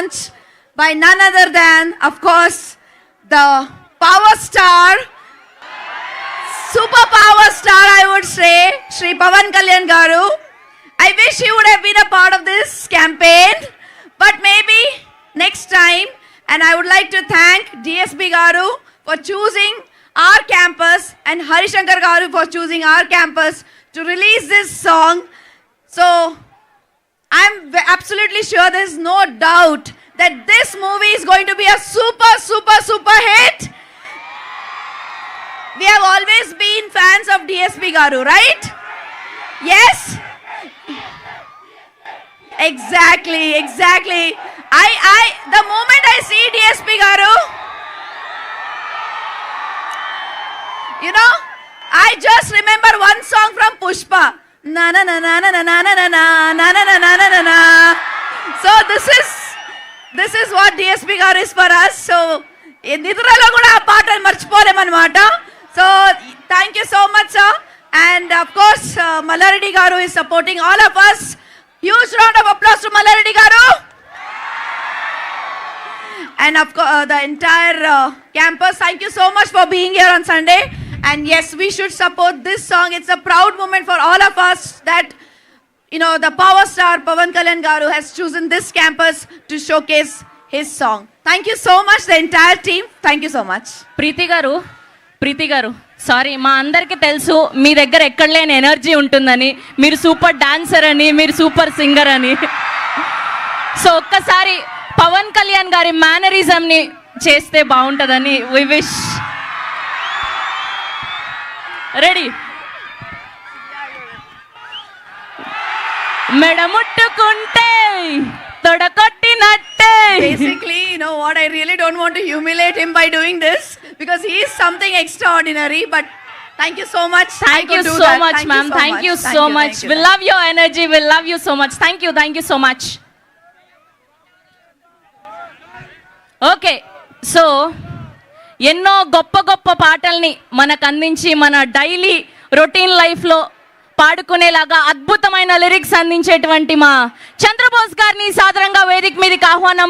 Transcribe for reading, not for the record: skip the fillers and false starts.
launched by none other than, of course, the power star, super power star, I would say, Shri Pawan Kalyan Garu. I wish he would have been a part of this campaign, but maybe next time. And I would like to thank DSP Garu for choosing our campus and Harishankar Garu for choosing our campus to release this song. So I'm absolutely sure there's no doubt that this movie is going to be a super, super, super hit. We have always been fans of DSP Garu, right? Yes? Exactly. The moment I see DSP Garu, you know, I just remember one song from Pushpa. Na na na na na na na na na na na na na na na. So this is what DSP Garu is for us. So nidralo kuda aa paatanu marchipolemanamata. So thank you so much, sir. And of course, Mallareddy Garu is supporting all of us. Huge round of applause to Mallareddy Garu. And of course, the entire campus, thank you so much for being here on Sunday. And yes, we should support this song. It's a proud moment for all of us that, you know, the power star Pawan Kalyan Garu has chosen this campus to showcase his song. Thank you so much, the entire team. Thank you so much. ప్రీతి గారు sorry, మా అందరికీ తెలుసు మీ దగ్గర ఎక్కడ లేని energy ఉంటుందని, మీరు super dancer అని, మీరు సూపర్ సింగర్ అని. సో ఒక్కసారి పవన్ కళ్యాణ్ గారి మేనరిజంని చేస్తే బాగుంటుందని వి విష్. రెడీ? మెడముట్టుకుంటే తొడకొట్టినట్టే. Basically, you know what, I really don't want to humiliate him by doing this because he is something extraordinary, but thank you so much. Thank you so much, ma'am. Thank you so much. We love your energy. We love you so much. Thank you so much. Okay, so ఎన్నో గొప్ప గొప్ప పాటల్ని మనకు అందించి మన daily routine లైఫ్లో పాడుకునేలాగా అద్భుతమైన lyrics అందించేటువంటి మా చంద్రబోస్ గారిని సాదరంగా వేదిక మీదకి ఆహ్వానం